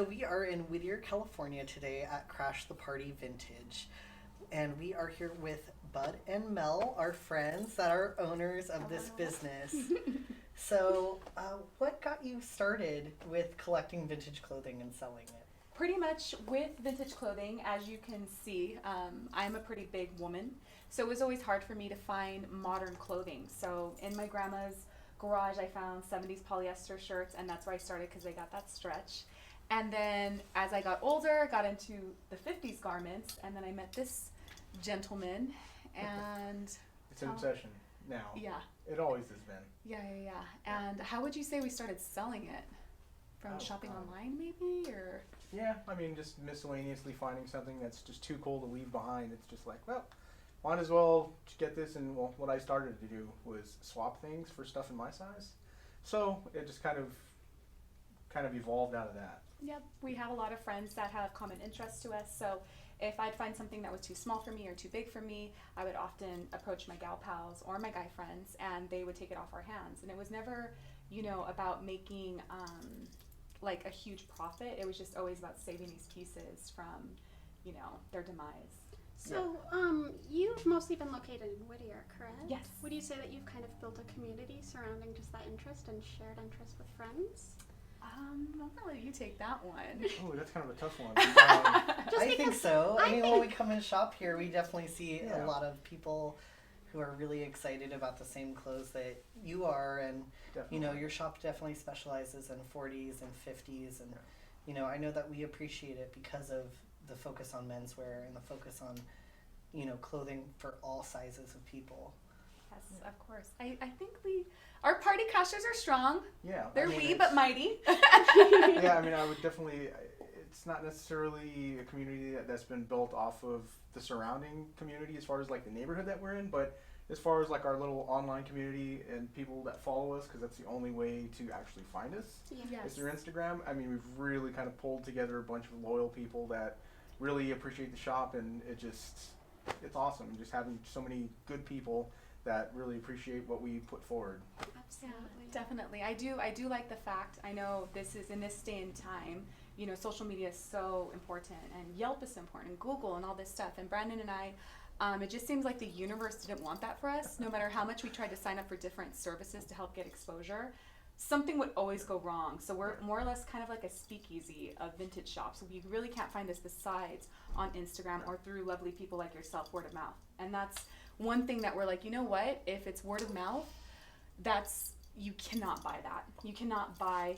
So we are in Whittier, California today at Crash the Party Vintage. And we are here with Bud and Mel, our friends that are owners of this business. So what got you started with collecting vintage clothing and selling it? Pretty much with vintage clothing, as you can see, I'm a pretty big woman. So it was always hard for me to find modern clothing. So in my grandma's garage, I found 70s polyester shirts, and that's where I started because they got that stretch. And then as I got older, got into the 50s garments, and then I met this gentleman, and it's an obsession now. Yeah. It always has been. Yeah. And how would you say we started selling it? From shopping online, maybe, or? Yeah, I mean, just miscellaneously finding something that's just too cool to leave behind. It's just like, well, might as well get this. And well, what I started to do was swap things for stuff in my size. So it just kind of evolved out of that. Yep, we have a lot of friends that have common interests to us. So if I'd find something that was too small for me or too big for me, I would often approach my gal pals or my guy friends, and they would take it off our hands. And it was never, about making like a huge profit. It was just always about saving these pieces from, their demise. So, you've mostly been located in Whittier, correct? Yes. Would you say that you've kind of built a community surrounding just that interest and shared interest with friends? I'll let you take that one. Oh, that's kind of a tough one. I think so. I mean, when we come and shop here, we definitely see a lot of people who are really excited about the same clothes that you are, and your shop definitely specializes in 40s and 50s, and I know that we appreciate it because of the focus on menswear and the focus on clothing for all sizes of people. Yes, of course. I think our party crashers are strong. Yeah. They're wee but mighty. Yeah, I mean, I would definitely, it's not necessarily a community that's been built off of the surrounding community as far as like the neighborhood that we're in, but as far as like our little online community and people that follow us, because that's the only way to actually find us. Yes. Is through Instagram. I mean, we've really kind of pulled together a bunch of loyal people that really appreciate the shop, and it's awesome just having so many good people that really appreciate what we put forward. Absolutely. Yeah, definitely. I do like the fact, I know this is in this day and time, social media is so important, and Yelp is important, and Google and all this stuff. And Brandon and I, it just seems like the universe didn't want that for us. No matter how much we tried to sign up for different services to help get exposure, something would always go wrong. So we're more or less kind of like a speakeasy of vintage shops. You really can't find us besides on Instagram or through lovely people like yourself, word of mouth. And that's one thing that we're like, what? If it's word of mouth, you cannot buy that. You cannot buy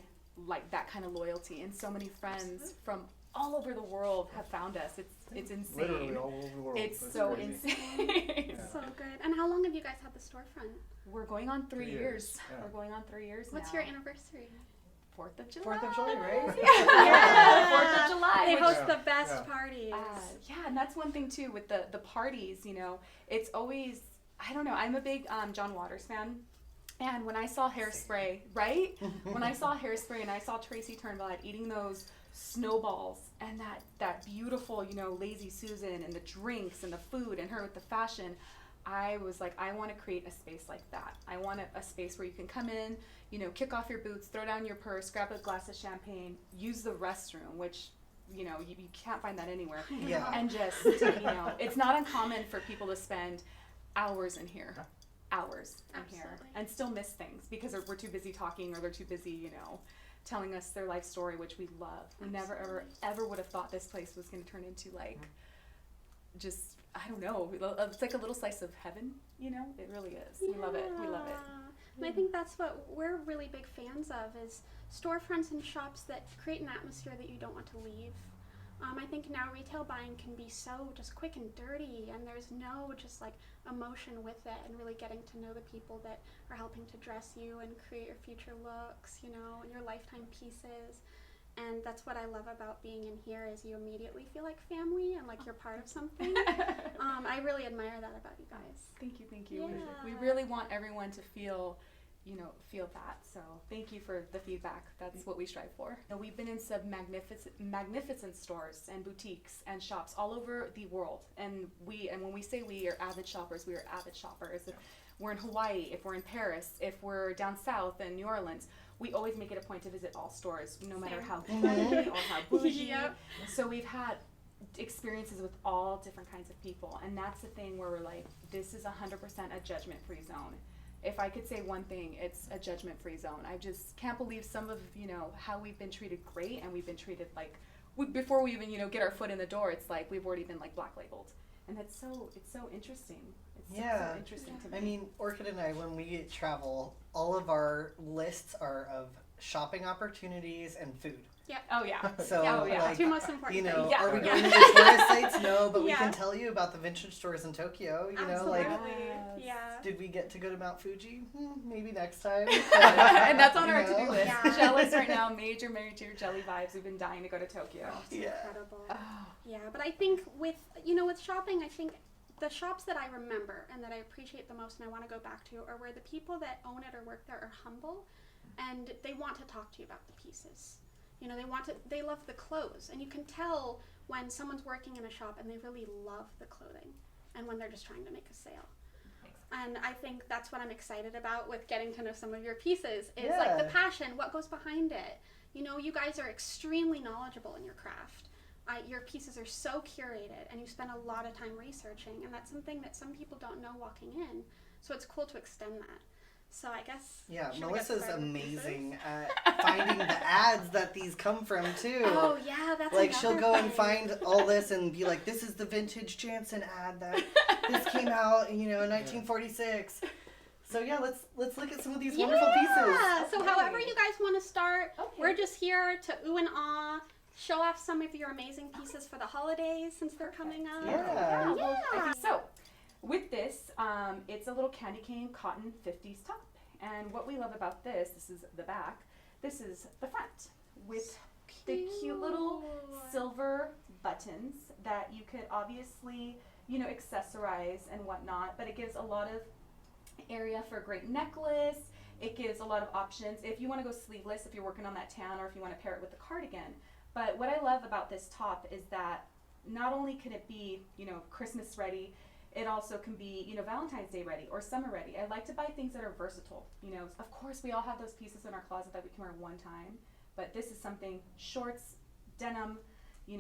like that kind of loyalty. And so many friends from all over the world have found us. It's insane. Literally all over the world. It's That's so crazy. insane. Yeah. So good. And how long have you guys had the storefront? We're going on 3 years. Yeah. We're going on 3 years now. What's your anniversary? 4th of July. 4th of July, right? Yeah. 4th of July. They which- host the best parties. Yeah, and that's one thing too with the parties, it's always, I don't know, I'm a big John Waters fan. And when I saw Hairspray, right? When I saw Hairspray and I saw Tracy Turnblad eating those snowballs and that beautiful, Lazy Susan and the drinks and the food and her with the fashion, I was like, I want to create a space like that. I want a space where you can come in, kick off your boots, throw down your purse, grab a glass of champagne, use the restroom, which, you can't find that anywhere. Yeah. And just, it's not uncommon for people to spend hours in here. And still miss things because we're too busy talking or they're too busy, telling us their life story, which we love. We never ever would have thought this place was going to turn into like just, I don't know, it's like a little slice of heaven, it really is. We love it. And I think that's what we're really big fans of, is storefronts and shops that create an atmosphere that you don't want to leave. I think now retail buying can be so just quick and dirty, and there's no just like emotion with it, and really getting to know the people that are helping to dress you and create your future looks, and your lifetime pieces. And that's what I love about being in here, is you immediately feel like family and like you're part of something. I really admire that about you guys. Thank you. Yeah. We really want everyone to feel feel that. So thank you for the feedback. That's what we strive for. We've been in some magnificent stores and boutiques and shops all over the world. And when we say we are avid shoppers, we are avid shoppers. If we're in Hawaii, if we're in Paris, if we're down south in New Orleans, we always make it a point to visit all stores, no matter how trendy or how bougie. Yep. So we've had experiences with all different kinds of people, and that's the thing where we're like, this is 100% a judgment-free zone. If I could say one thing, it's a judgment-free zone. I just can't believe some of how we've been treated great, and we've been treated like before we even get our foot in the door. It's like we've already been like black labeled, and it's so interesting. It's so interesting to me. I mean, Orchid and I, when we travel, all of our lists are of shopping opportunities and food. Yeah. Oh yeah. So like, two most important things. Are we going to the tourist sites? No, but we can tell you about the vintage stores in Tokyo. Absolutely. Did we get to go to Mount Fuji? Maybe next time. And that's on our to-do list. Yeah. Jealous right now, major jelly vibes. We've been dying to go to Tokyo. Oh, it's incredible. Oh. Yeah, but I think with shopping, I think the shops that I remember and that I appreciate the most and I want to go back to are where the people that own it or work there are humble, and they want to talk to you about the pieces. They love the clothes, and you can tell when someone's working in a shop and they really love the clothing and when they're just trying to make a sale. And I think that's what I'm excited about with getting to know some of your pieces is like the passion, what goes behind it. You guys are extremely knowledgeable in your craft. Your pieces are so curated, and you spend a lot of time researching, and that's something that some people don't know walking in. So it's cool to extend that. So I guess Melissa's amazing at finding the ads that these come from too. Oh yeah, that's like she'll go and find all this and be like, this is the vintage Jansen ad that this came out in 1946. So let's look at some of these wonderful pieces. So however you guys want to start, we're just here to ooh and ah. Show off some of your amazing pieces for the holidays since they're coming up. Yeah. So, with this, it's a little candy cane cotton 50s top. And what we love about this is the back. This is the front with the cute little silver buttons that you could obviously, accessorize and whatnot. But it gives a lot of area for a great necklace. It gives a lot of options. If you want to go sleeveless, if you're working on that tan, or if you want to pair it with the cardigan. But what I love about this top is that not only can it be, Christmas ready, it also can be, Valentine's Day ready or summer ready. I like to buy things that are versatile. Of course we all have those pieces in our closet that we can wear one time, but this is something shorts, denim,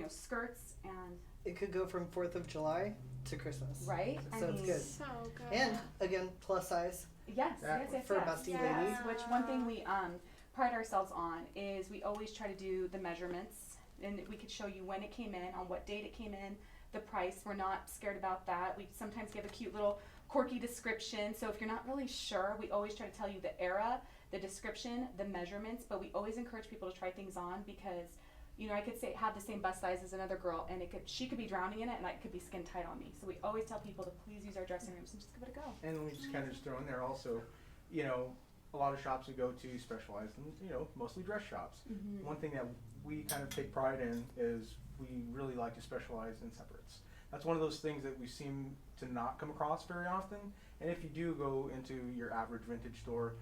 skirts, and it could go from 4th of July to Christmas. Right? So it's good. So good. And again, plus size. Yes. For busty ladies. Which one thing we pride ourselves on is we always try to do the measurements, and we could show you when it came in, on what date it came in, the price. We're not scared about that. We sometimes give a cute little quirky description. So if you're not really sure, we always try to tell you the era, the description, the measurements, but we always encourage people to try things on because, I could have the same bust size as another girl, and she could be drowning in it, and it could be skin tight on me. So we always tell people to please use our dressing rooms and just give it a go. And we just kind of throw in there also, a lot of shops we go to specialize in, mostly dress shops. Mm-hmm. One thing that we kind of take pride in is we really like to specialize in separates. That's one of those things that we seem to not come across very often. And if you do go into your average vintage store,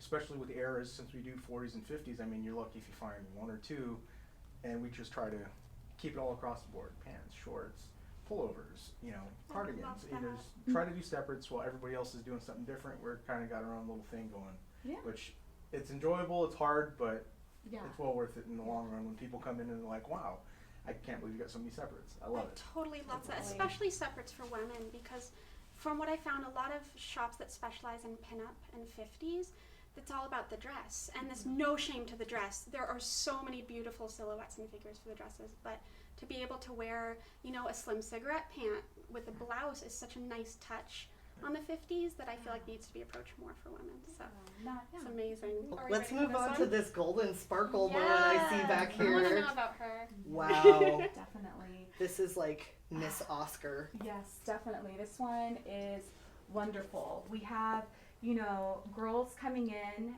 especially with the eras, since we do 40s and 50s, I mean, you're lucky if you find one or two. And we just try to keep it all across the board: pants, shorts, pullovers, cardigans. Just try to do separates while everybody else is doing something different. We're kind of got our own little thing going. Yeah. Which it's enjoyable, it's hard, but it's well worth it in the long run when people come in and they're like, wow, I can't believe you got so many separates. I love it. Totally love that, especially separates for women, because from what I found, a lot of shops that specialize in pinup and 50s, it's all about the dress, and there's no shame to the dress. There are so many beautiful silhouettes and figures for the dresses, but to be able to wear, a slim cigarette pant with a blouse is such a nice touch on the 50s that I feel like needs to be approached more for women. So it's amazing. Let's move on to this golden sparkle bow I see back here. I want to know about her. Wow. Definitely. This is like Miss Oscar. Yes, definitely. This one is wonderful. We have, girls coming in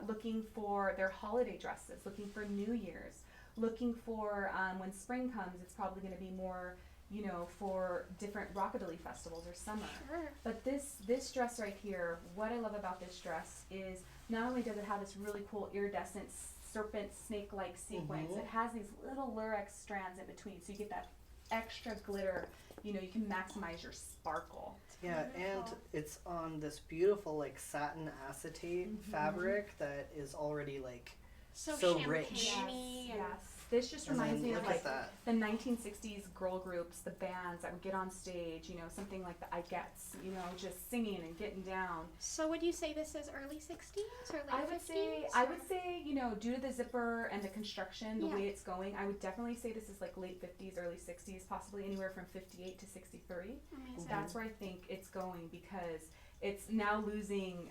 looking for their holiday dresses, looking for New Year's, looking for when spring comes, it's probably going to be more you know, for different rockabilly festivals or summer. Sure. But this dress right here, what I love about this dress is not only does it have this really cool iridescent serpent snake-like sequence, it has these little lurex strands in between, so you get that extra glitter. You know, you can maximize your sparkle. Yeah, and it's on this beautiful like satin acetate fabric that is already like so rich. Yes. This just reminds me of like that. the 1960s girl groups, the bands that would get on stage, you know, something like the Ikettes, you know, just singing and getting down. So would you say this is early 60s or late 50s? I would say, you know, due to the zipper and the construction, the way it's going, I would definitely say this is like late 50s, early 60s, possibly anywhere from 58 to 63. Amazing. That's where I think it's going, because it's now losing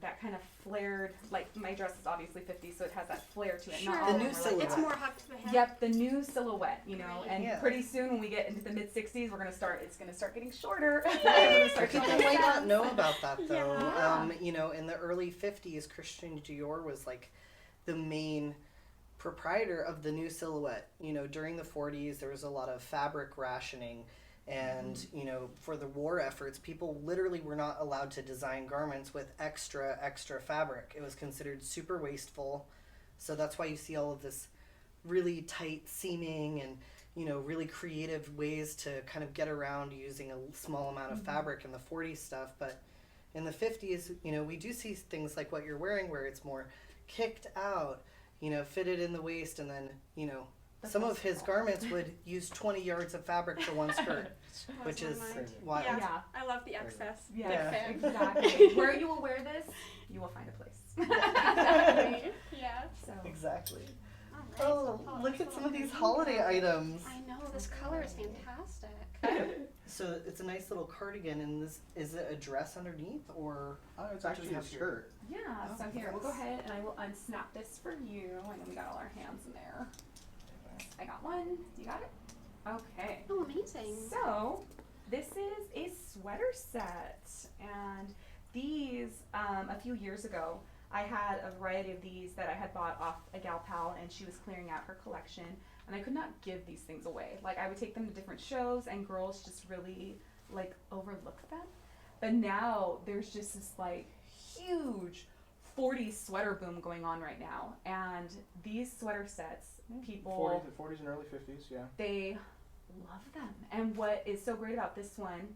that kind of flared, like my dress is obviously 50, so it has that flare to it. Sure. Not all The of new them are like silhouette. It's that. more hugged to the hip. Yep, the new silhouette, you know, and Yeah. pretty soon when we get into the mid 60s, it's gonna start getting shorter. People might not know about that though. Yeah. You know, in the early 50s, Christian Dior was like the main proprietor of the new silhouette. You know, during the 40s, there was a lot of fabric rationing. And, you know, for the war efforts, people literally were not allowed to design garments with extra fabric. It was considered super wasteful. So that's why you see all of this really tight seaming and, you know, really creative ways to kind of get around using a small amount of fabric in the 40s stuff. But in the 50s, you know, we do see things like what you're wearing where it's more kicked out, you know, fitted in the waist, and then, you know, some of his garments would use 20 yards of fabric for one skirt, which is wild. Yeah. I love the excess. Yeah, Yeah. Big fan. exactly. Where you will wear this, you will find a place. Exactly. Yeah. So Exactly. All right, Oh, so look at some of these holiday items. I know, this color is fantastic. So it's a nice little cardigan, and this is it a dress underneath, or It's actually a skirt. yeah, so here we'll go ahead and I will unsnap this for you. I know we got all our hands in there. I got one. You got it? Okay. Oh, amazing. So this is a sweater set, and these a few years ago I had a variety of these that I had bought off a gal pal, and she was clearing out her collection, and I could not give these things away. Like, I would take them to different shows and girls just really like overlooked them. But now there's just this like huge 40s sweater boom going on right now, and these sweater sets, people 40s and early 50s, yeah. they love them. And what is so great about this one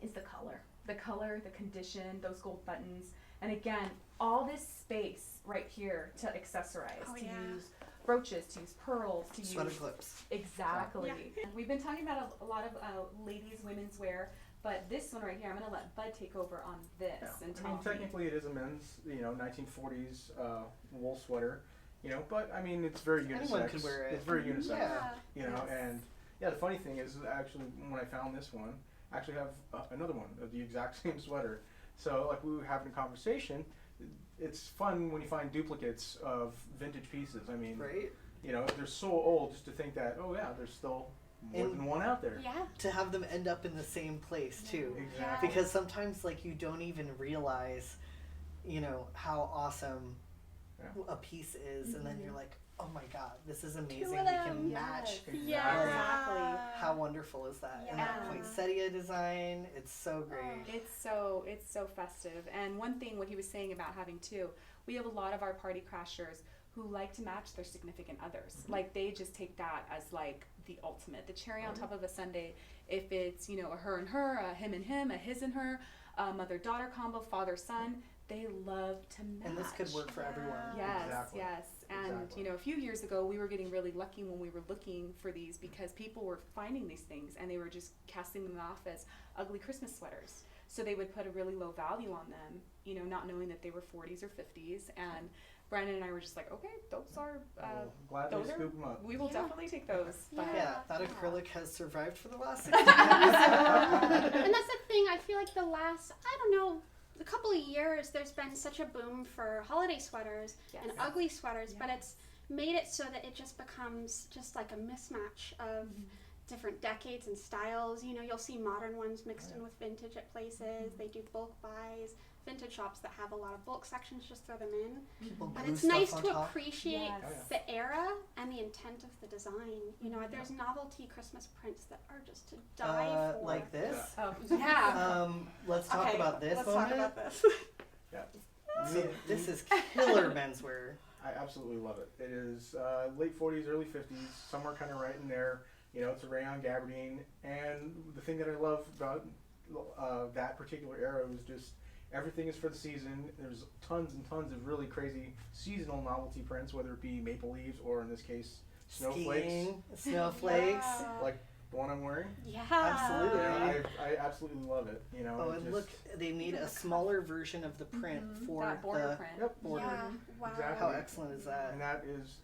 is the color, the condition, those gold buttons, and again, all this space right here to accessorize, to use brooches, to use pearls, to sweater use clips. exactly. Yeah. We've been talking about a lot of ladies, women's wear, but this one right here, I'm gonna let Bud take over on this and I tell mean, me. technically it is a men's, 1940s wool sweater, but I mean, it's very unisex. Anyone could wear it. It's very unisex, Yeah. and yeah, the funny thing is actually when I found this one, I actually have another one of the exact same sweater. So like we were having a conversation, it's fun when you find duplicates of vintage pieces. I mean, Right? they're so old just to think that, oh yeah, there's still more than one out there. Yeah. To have them end up in the same place too. Exactly. Because sometimes like you don't even realize, how awesome a piece is, and then you're like, oh my god, this is amazing. We can match. Yeah. Exactly. How wonderful is that? And that poinsettia design, it's so great. It's so festive. And one thing what he was saying about having two, we have a lot of our party crashers who like to match their significant others. Like they just take that as like the ultimate, the cherry on top of a sundae. If it's, a her and her, a him and him, a his and her, a mother-daughter combo, father-son, they love to match. And this could work for everyone. Yes, Exactly. yes. And, Exactly. a few years ago, we were getting really lucky when we were looking for these because people were finding these things and they were just casting them off as ugly Christmas sweaters. So they would put a really low value on them, not knowing that they were 40s or 50s. And Brandon and I were just like, okay, those are, Gladly those scoop them up. we will definitely take those. But Yeah, that acrylic has survived for the last 6 years. And that's the thing, I feel like the last, a couple of years, there's been such a boom for holiday sweaters and ugly sweaters, but it's made it so that it just becomes just like a mismatch of different decades and styles. You know, you'll see modern ones mixed in with vintage at places. They do bulk buys. Vintage shops that have a lot of bulk sections just throw them in. People And glue it's stuff nice on to top. appreciate Yes. the era and the intent of the design. You know, there's novelty Christmas prints that are just to die for. Like this. Oh, yeah. Let's talk Okay, about this let's moment. talk about this. So this is killer menswear. I absolutely love it. It is late 40s, early 50s, somewhere kind of right in there. You know, it's a rayon gabardine, and the thing that I love about that particular era was just everything is for the season. There's tons and tons of really crazy seasonal novelty prints, whether it be maple leaves or in this case snowflakes, Skiing, snowflakes. Yeah. like the one I'm wearing. Yeah. Absolutely. Yeah, I absolutely love it. You know, Oh, it and just- look, they made a smaller version of the print for That border the print. Yep. border. Yeah. Wow. Exactly. How excellent is that? and that is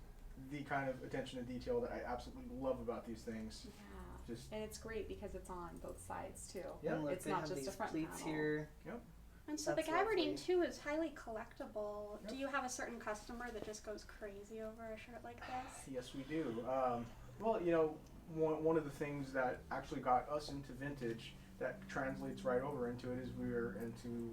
the kind of attention to detail that I absolutely love about these things. Yeah. Just And it's great because it's on both sides too. Yeah. And look, It's they not have just a these front pleats panel. here. And so That's the gabardine lovely. too is highly collectible. Yep. Do you have a certain customer that just goes crazy over a shirt like this? yes, we do. Well, you know, one of the things that actually got us into vintage that translates right over into it is we're into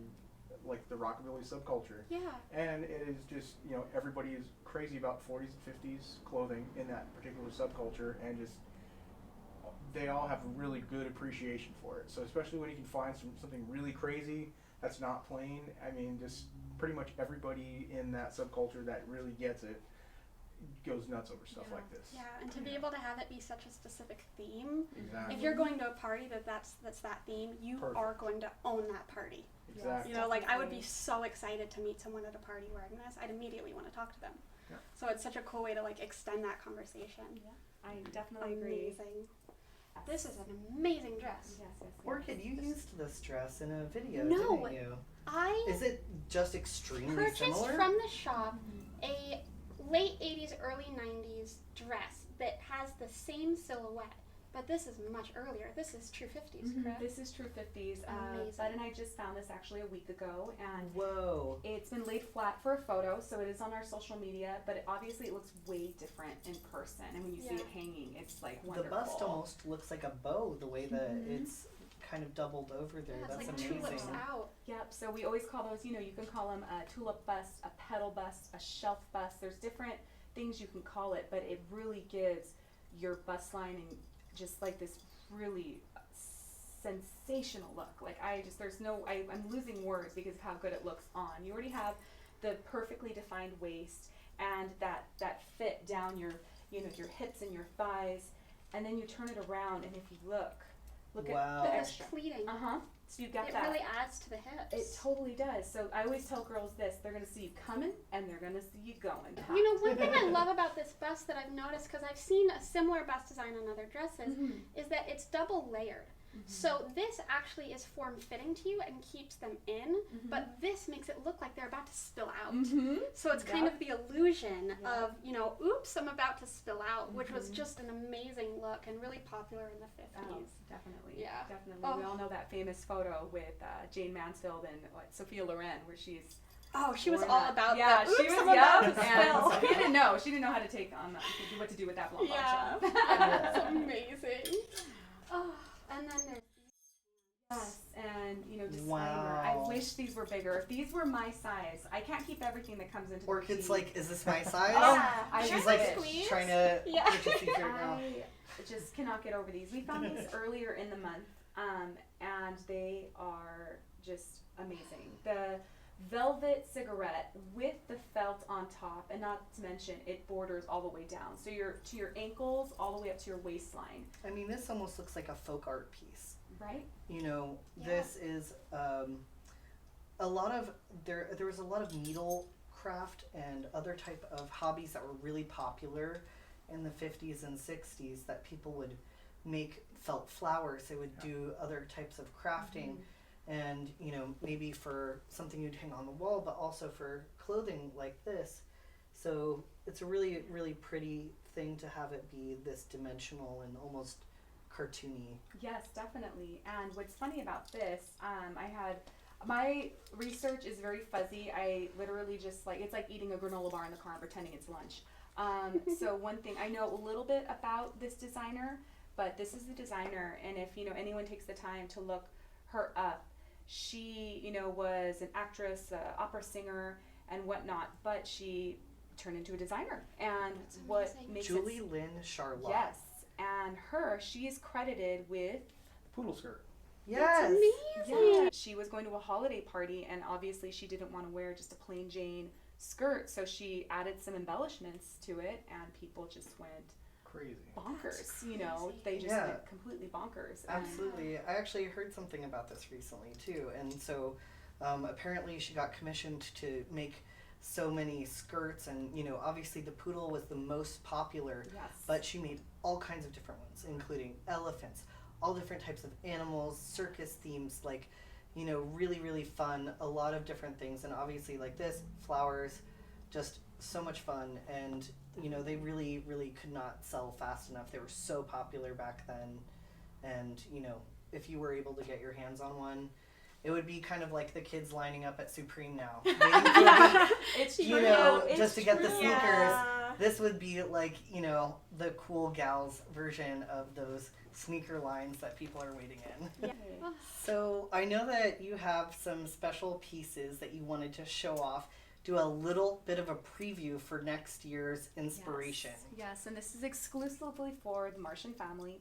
like the rockabilly subculture. Yeah. And it is just, you know, everybody is crazy about 40s and 50s clothing in that particular subculture, and just they all have a really good appreciation for it. So especially when you can find something really crazy that's not plain, I mean, just pretty much everybody in that subculture that really gets it goes nuts over stuff like this. Yeah, and to be able to have it be such a specific theme. Exactly. If you're going to a party that's that theme, you Perfect. are going to own that party. Exactly. You know, like I would be Definitely. so excited to meet someone at a party wearing this. I'd immediately want to talk to them. Yeah. So it's such a cool way to like extend that conversation. I definitely agree. Amazing. This is an amazing dress. Yes. Orchid, you used this dress in a video, No. didn't you? I Is it just extremely purchased similar? from the shop a late 80s, early 90s dress that has the same silhouette, but this is much earlier. This is true 50s, correct? This is true 50s. Amazing. Bud and I just found this actually a week ago, and Whoa. it's been laid flat for a photo, so it is on our social media, but obviously it looks way different in person, and when you see Yeah. it hanging, it's like The wonderful. bust almost looks like a bow, the way that it's kind of doubled over there. Yeah, it's That's like amazing. tulips out. Yep, so we always call those, you know, you can call them a tulip bust, a petal bust, a shelf bust. There's different things you can call it, but it really gives your bust line and just like this really sensational look. Like I'm losing words because of how good it looks on. You already have the perfectly defined waist and that fit down your, you know, your hips and your thighs, and then you turn it around, and if you look Wow. at the But this extra. pleating, So you've got it that. really adds to the hips. It totally does. So I always tell girls this: they're gonna see you coming, and they're gonna see you going. You know, one thing I love about this bust that I've noticed, because I've seen a similar bust design on other dresses, is that it's double layered. So this actually is form fitting to you and keeps them in, but this makes it look like they're about to spill out. So it's kind of the illusion of, you know, oops, I'm about to spill out, which was just an amazing look and really popular in the 50s. Oh, definitely. Yeah. Definitely. Oh. We all know that famous photo with Jane Mansfield and Sophia Loren, where she's. Oh, she was worn all that- about yeah, that. Oops, she was. I'm about to Yeah, and spill. Sophia didn't know. She didn't know how to take on that. What to do with that blonde Yeah, bombshell. that's amazing. Oh, and then there's Yes, and you know, disclaimer. Wow. I wish these were bigger. If these were my size, I can't keep everything that comes into the Orchid's boutique. like, is this my size? I She's wish. like Squeeze. trying to Yeah. get your feet right now. I just cannot get over these. We found these earlier in the month, and they are just amazing. The velvet cigarette with the felt on top, and not to mention it borders all the way down, so you're to your ankles all the way up to your waistline. I mean, this almost looks like a folk art piece. Right? You know, Yeah. this is a lot of there was a lot of needle craft and other type of hobbies that were really popular in the 50s and 60s, that people would make felt flowers. They would do other types of crafting, and you know, maybe for something you'd hang on the wall, but also for clothing like this. So it's a really, really pretty thing to have it be this dimensional and almost cartoony. Yes, definitely. And what's funny about this, my research is very fuzzy. I literally just it's like eating a granola bar in the car and pretending it's lunch. So one thing, I know a little bit about this designer, but this is the designer, and if anyone takes the time to look her up, she was an actress, opera singer, and whatnot, but she turned into a designer. And what makes Julie Lynn Charlotte. Yes, and she is credited with Poodle Skirt. Yes. That's amazing. Yeah. She was going to a holiday party, and obviously she didn't want to wear just a plain Jane skirt, so she added some embellishments to it, and people just went Crazy. bonkers. Crazy. They just went completely bonkers. Absolutely. I actually heard something about this recently too, and so apparently she got commissioned to make so many skirts, and obviously the poodle was the most popular, Yes. but she made all kinds of different ones, including elephants, all different types of animals, circus themes, like really, really fun, a lot of different things, and obviously like this, flowers, just so much fun. And they really, really could not sell fast enough. They were so popular back then, and if you were able to get your hands on one, it would be kind of like the kids lining up at Supreme now, waiting for It's just to get the true. sneakers. Yeah. This would be like the cool gals version of those sneaker lines that people are waiting in. Yeah. So I know that you have some special pieces that you wanted to show off. Do a little bit of a preview for next year's inspiration. Yes, and this is exclusively for the Martian family.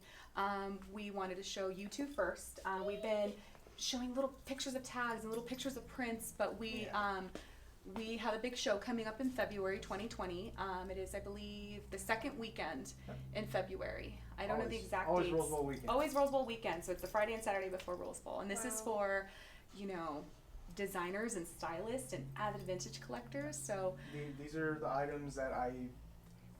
We wanted to show you two first. We've been showing little pictures of tags and little pictures of prints, but we have a big show coming up in February 2020. It is, I believe, the second weekend in February. I don't know the exact always dates. Rose Bowl weekend. Always Rose Bowl weekend. So it's the Friday and Saturday before Rose Bowl. And this is for, designers and stylists and avid vintage collectors. So These are the items that I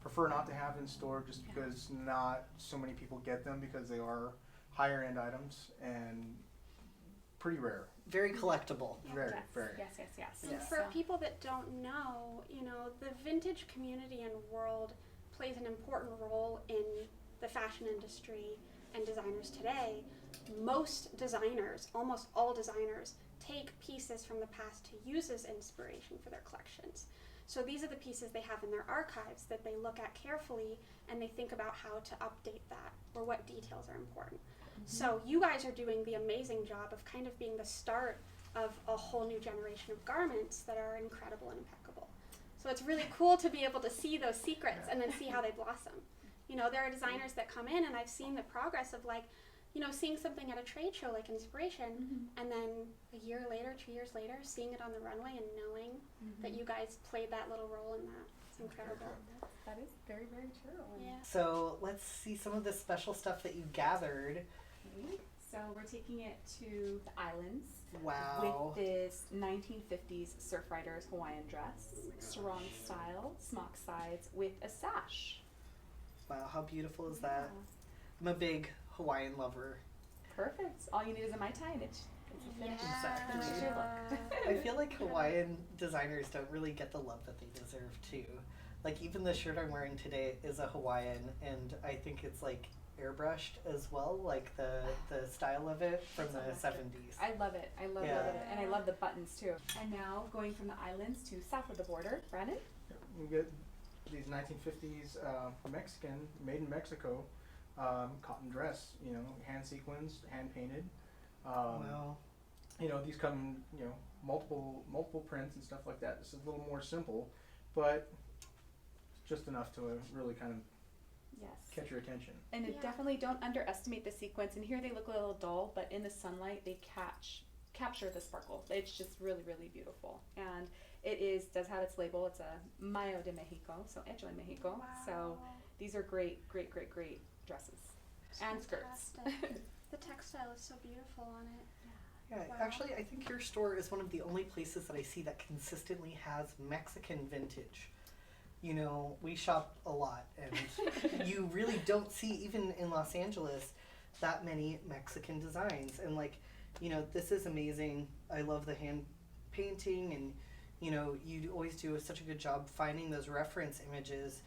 prefer not to have in store, just because not so many people get them, because they are higher end items and pretty rare. Very collectible. Very, yes, very. yes. And Yeah. for So- people that don't know, the vintage community and world plays an important role in the fashion industry and designers today. Most designers, almost all designers, take pieces from the past to use as inspiration for their collections. So these are the pieces they have in their archives that they look at carefully, and they think about how to update that or what details are important. So you guys are doing the amazing job of kind of being the start of a whole new generation of garments that are incredible and impeccable. So it's really cool to be able to see those secrets and then see how they blossom. There are designers that come in, and I've seen the progress of seeing something at a trade show like Inspiration, and then a year later, 2 years later, seeing it on the runway and knowing that you guys played that little role in that. It's incredible. That is very, very true. Yeah. So let's see some of the special stuff that you gathered. Okay. So we're taking it to the islands Wow. with this 1950s surf rider's Hawaiian dress, sarong style, smock sides with a sash. Wow, how beautiful is that? I'm a big Hawaiian lover. Perfect. All you need is a Mai Tai, and it's a finished, Exactly. finished your look. I feel like Hawaiian designers don't really get the love that they deserve too. Like even the shirt I'm wearing today is a Hawaiian, and I think it's like airbrushed as well, like the style of it from the 70s. I love it. I love Yeah. it. And I love the buttons too. And now going from the islands to south of the border, Brandon? We get these 1950s Mexican, made in Mexico, cotton dress, hand sequenced, hand painted. Wow. These come, multiple prints and stuff like that. This is a little more simple, but just enough to really kind of Yes. catch your attention. And Yeah. definitely don't underestimate the sequence. And here they look a little dull, but in the sunlight they capture the sparkle. It's just really, really beautiful. And it does have its label. It's a Mayo de Mexico, so hecho en Mexico. So these are great, great, great, great dresses and skirts. Fantastic. The textile is so beautiful on it. Yeah, Wow. actually, I think your store is one of the only places that I see that consistently has Mexican vintage. We shop a lot, and you really don't see, even in Los Angeles, that many Mexican designs. And this is amazing. I love the hand painting, and you always do such a good job finding those reference images.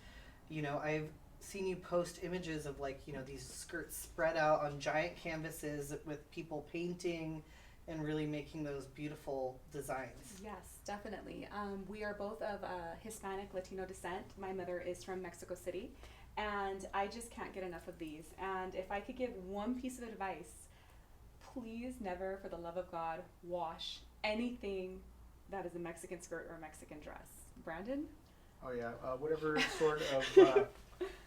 I've seen you post images of these skirts spread out on giant canvases with people painting and really making those beautiful designs. Yes, definitely. We are both of Hispanic Latino descent. My mother is from Mexico City, And I just can't get enough of these. And if I could give one piece of advice, please never, for the love of God, wash anything that is a Mexican skirt or a Mexican dress. Brandon? Oh yeah, whatever sort of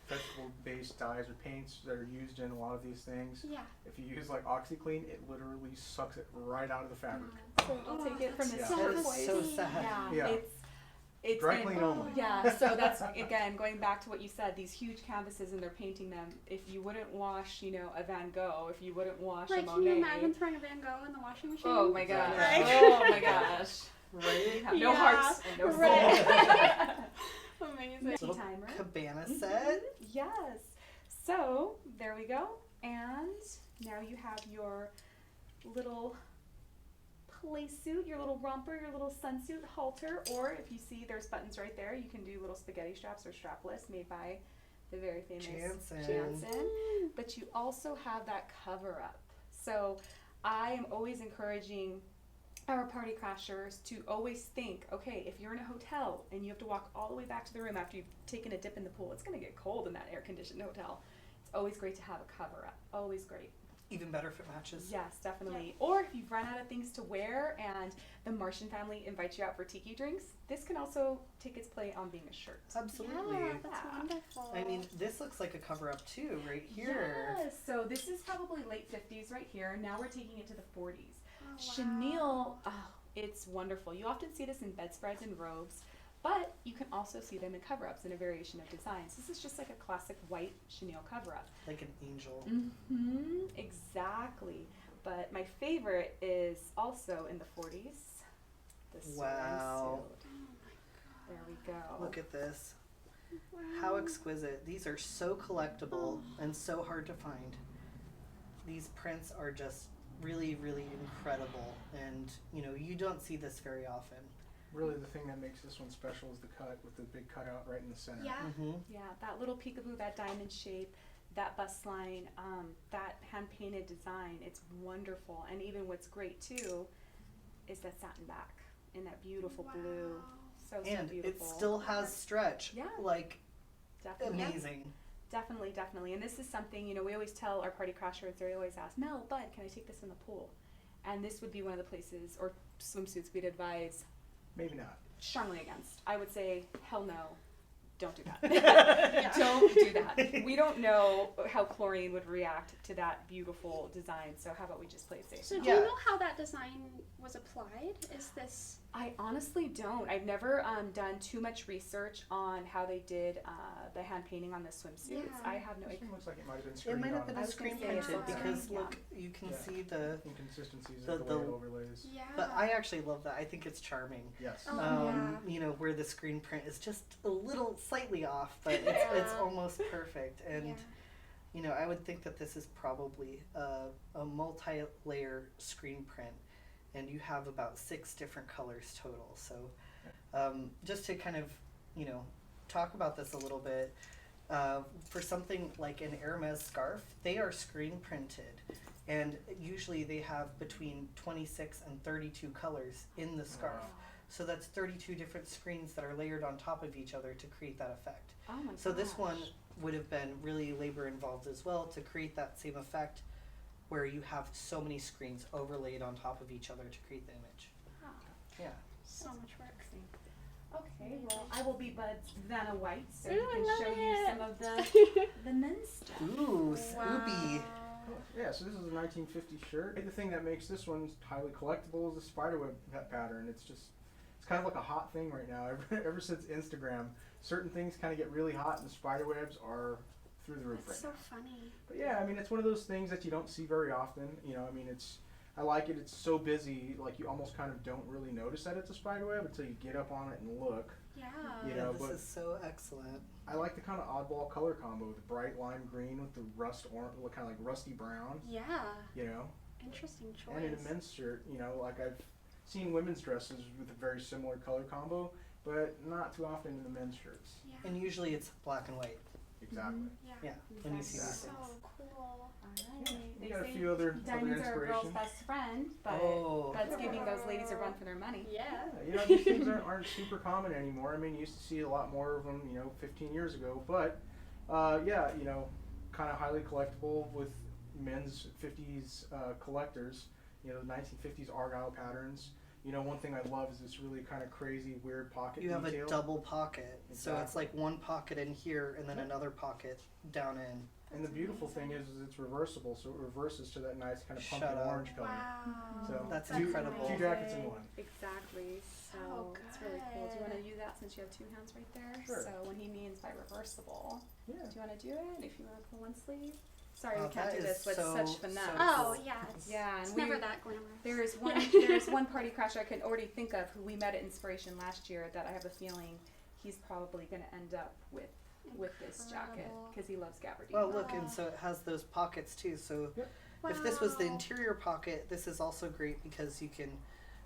vegetable-based dyes or paints that are used in a lot of these things. Yeah. If you use like OxyClean, it literally sucks it right out of the fabric. So I'll take it from that's this That is voice. so sad. Yeah. It's Dry and- clean only. Yeah, so that's, again, going back to what you said, these huge canvases and they're painting them. If you wouldn't wash, you know, a Van Gogh, if you wouldn't wash a Like, Monet. can you imagine throwing a Van Gogh in the washing machine? Oh my gosh. Right. Oh my gosh. Right? You have no Yeah, hearts and no right. soul. Amazing. Little Timer. cabana set. Yes. So, there we go. And now you have your little play suit, your little romper, your little sunsuit halter, or if you see there's buttons right there, you can do little spaghetti straps or strapless made by the very famous Jansen. But you also have that cover up. So I am always encouraging our party crashers to always think, okay, if you're in a hotel and you have to walk all the way back to the room after you've taken a dip in the pool, it's going to get cold in that air-conditioned hotel. It's always great to have a cover up. Always great. Even better if it matches. Yes, definitely. Or if you've run out of things to wear and the Martian family invites you out for tiki drinks, this can also take its play on being a shirt. Absolutely. Yeah, that's Yeah. wonderful. I mean, this looks like a cover up too, right here. Yes, so this is probably late 50s right here. Now we're taking it to the 40s. Oh, Shamil, oh, it's wonderful. You often see this in bedspreads and robes, but you can also see them in cover-ups in a variation of designs. This is just like a classic white chenille cover-up. Like an angel. Mm-hmm, exactly. But my favorite is also in the 40s. The Wow. swimsuit. There we go. Look at this. Wow. How exquisite. These are so collectible and so hard to find. These prints are just really, really incredible. And, you know, you don't see this very often. Really, the thing that makes this one special is the cut with the big cutout right in the center. Yeah. Mm-hmm. Yeah, that little peekaboo, that diamond shape, that bust line, that hand-painted design, it's wonderful. And even what's great, too, is that satin back in that beautiful blue. So And beautiful. it still has stretch. Yeah. Like, Definitely. amazing. Definitely, definitely. And this is something, you know, we always tell our party crashers, they always ask, Mel, Bud, can I take this in the pool? And this would be one of the places, or swimsuits, we'd advise Maybe not. strongly against. I would say, hell no, don't do that. Don't do that. We don't know how chlorine would react to that beautiful design, so how about we just play it safe? So do Yeah. you know how that design was applied? Is this... I honestly don't. I've never done too much research on how they did the hand painting on the swimsuits. Yeah. I have no This idea. one looks like it might have been It screened might have on been I a was gonna screen say printed it's because yeah. look, you can Yeah. see the. inconsistencies The- of the way it the- overlays. Yeah. But I actually love that. I think it's charming. Yes. Oh, yeah. You know, where the screen print is just a little slightly off, but it's Yeah. almost perfect. And Yeah. you know, I would think that this is probably a multi-layer screen print, and you have about 6 different colors total. So, just to kind of, you know, talk about this a little bit, for something like an Hermes scarf, they are screen printed, and usually they have between 26 and 32 colors in the scarf. Wow. So that's 32 different screens that are layered on top of each other to create that effect. Oh my So this gosh. one would have been really labor involved as well to create that same effect where you have so many screens overlaid on top of each other to create the image. Wow. Yeah. So much work. Okay, well, I will be Bud's Vanna White, so Ooh, he I can love show you it. some of the men's stuff. Ooh, Scooby. Yeah, so this is a 1950 shirt. The thing that makes this one highly collectible is the spiderweb pattern. It's kind of like a hot thing right now. Ever since Instagram, certain things kind of get really hot, and the spiderwebs are through the roof That's right so now. funny. But yeah, I mean, it's one of those things that you don't see very often. You know, I mean, I like it. It's so busy, like you almost kind of don't really notice that it's a spiderweb until you get up on it and look. Yeah. You Yeah, know, this but- is so excellent. I like the kind of oddball color combo, the bright lime green with the rust orange, kind of like rusty brown. Yeah. You know, Interesting choice. and in a men's shirt, you know, like I've seen women's dresses with a very similar color combo, but not too often in the men's shirts. Yeah. And usually it's black and white. Exactly. Yeah. Yeah, when you see these So things. cool. Alright. We They got a say few other diamonds are a girl's inspirations. best friend, but Oh. Bud's giving those ladies a run for their money. Yeah. Yeah, you know, these things aren't super common anymore. I mean, you used to see a lot more of them, you know, 15 years ago, but Yeah, you know, kind of highly collectible with men's 50s collectors. You know, 1950s Argyle patterns. You know, one thing I love is this really kind of crazy, weird pocket You have detail. a double pocket, so Exactly. it's like one pocket in here and then another pocket down in. And the beautiful thing is it's reversible, so it reverses to that nice kind of pumpkin Shut up. orange color. Wow. So That's two, incredible. Two jackets in one. Exactly. So So it's really cool. Do you want to good. use that since you have two hands right there? Sure. So when he means by reversible, Yeah. do you want to do it? If you want to pull one sleeve. Sorry, Oh, we can't that do is this with so- such so finesse. Oh, yeah. Yeah, and It's we never that glamorous. there's one party crasher I can already think of who we met at Inspiration last year that I have a feeling he's probably going to end up with this jacket Incredible. because he loves gabardine. Well, look, and so it has those pockets too. So if this was the Wow. interior pocket, this is also great because you can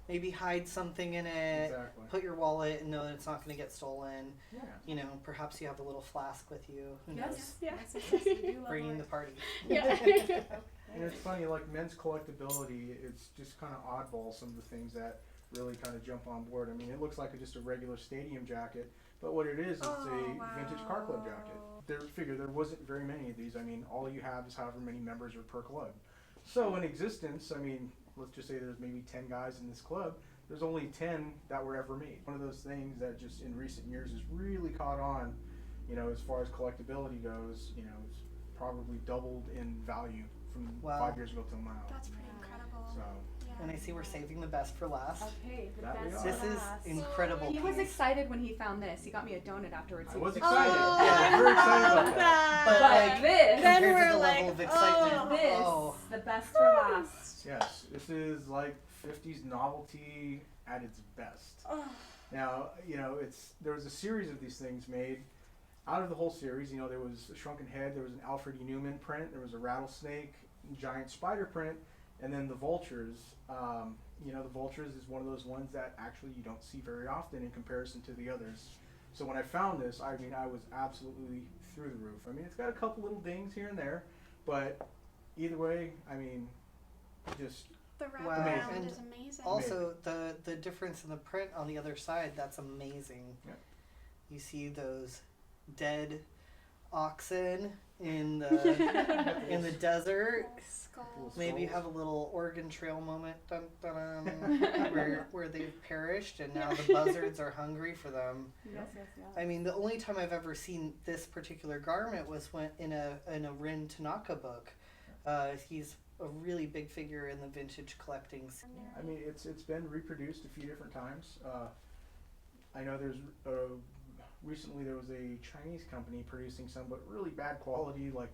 maybe hide something in it, Exactly. put your wallet and know that it's not going to get stolen. Yeah. You know, perhaps you have a little flask with you. Who Yes. knows? Yeah. Yes, yes, we do love Bringing it. the party. Yeah. And it's funny, like men's collectability, it's just kind of oddball, some of the things that really kind of jump on board. I mean, it looks like just a regular stadium jacket, but what it is Oh, a vintage car club jacket. wow. There wasn't very many of these. I mean, all you have is however many members are per club. So in existence, I mean, let's just say there's maybe 10 guys in this club. There's only 10 that were ever made. One of those things that just in recent years has really caught on, you know, as far as collectability goes, you know, it's probably doubled in value from Wow. 5 years ago till now. That's pretty incredible. So, Yeah. And I see we're saving the best for last. Okay, the That we best are. This is last. incredible. He was piece. excited when he found this. He got me a donut afterwards. I He was was excited. Oh, Yeah, very excited about that. But, But like, this, Then compared we're to the like, level of excitement. this, Oh. the best for last. Yes, this is like 50s novelty at its best. Oh. Now, you know, there was a series of these things made. Out of the whole series, you know, there was a shrunken head, there was an Alfred E. Newman print, there was a rattlesnake, giant spider print, and then the Vultures. You know, the Vultures is one of those ones that actually you don't see very often in comparison to the others. So when I found this, I mean, I was absolutely through the roof. I mean, it's got a couple little dings here and there, but either way, I mean, just The wrap Wow. around And is amazing. Also, the difference in the print on the other side, that's amazing. Yep. You see those dead oxen in the in the desert. Skulls. Maybe you have a little Oregon Trail moment, dun, dun, dun, where they've perished and now the buzzards are hungry for them. Yes, yes, yes. I mean, the only time I've ever seen this particular garment was when in a Rin Tanaka book. He's a really big figure in the vintage collecting scene. I mean, it's been reproduced a few different times. I know there's recently there was a Chinese company producing some, but really bad quality, like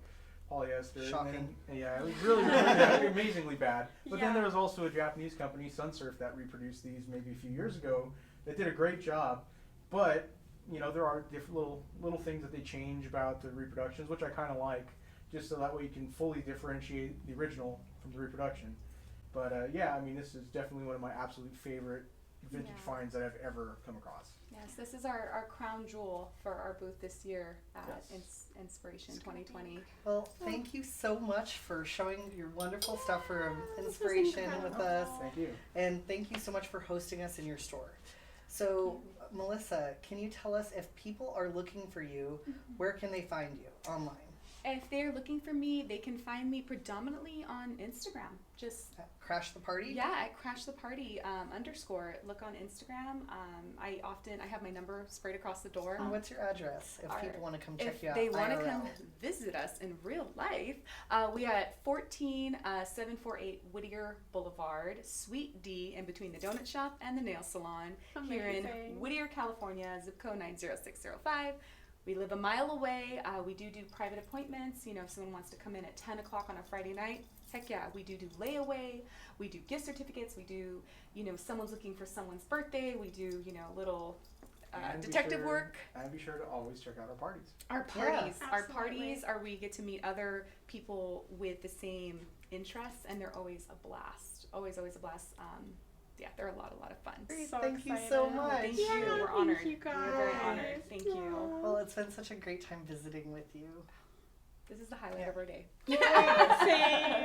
polyester. Shocking. And yeah, it was really, really amazingly bad. But then Yeah. there was also a Japanese company, Sunsurf, that reproduced these maybe a few years ago. That did a great job, but you know there are different little things that they change about the reproductions, which I kind of like, just so that way you can fully differentiate the original from the reproduction. But yeah, I mean, this is definitely one of my absolute favorite vintage Yeah. finds that I've ever come across. Yes, this is our crown jewel for our booth this year at Yes. Inspiration It's gonna be 2020. Well, thank you so much for showing your wonderful stuff for inspiration with incredible. us. Thank you. And thank you so much for hosting us in your store. So, Melissa, can you tell us if people are looking for you, where can they find you online? If they're looking for me, they can find me predominantly on Instagram. Just At Crash the Party? yeah, at Crash the Party _ look on Instagram. I have my number sprayed across the door. And what's your address if Our- people want to come check If you out? they want to IRL? come visit us in real life, we are at 14748 Whittier Boulevard, Suite D, in between the donut shop and the nail salon, here in Amazing. Whittier, California, zip code 90605. We live a mile away. We do private appointments. You know, if someone wants to come in at 10 o'clock on a Friday night, heck yeah, we do layaway. We do gift certificates. We do, you know, someone's looking for someone's birthday. We do, you know, little And be detective sure- work. And be sure to always check out our parties. Our parties, Yeah. our Absolutely. parties are we get to meet other people with the same interests, and they're always a blast. Always a blast. Yeah, they're a lot of fun. So Thank you so excited. much. Thank Yeah, you. We're thank honored. you We're very guys. honored. Thank you. Yeah. Well, it's been such a great time visiting with you. This is the highlight of our day. Yeah, same.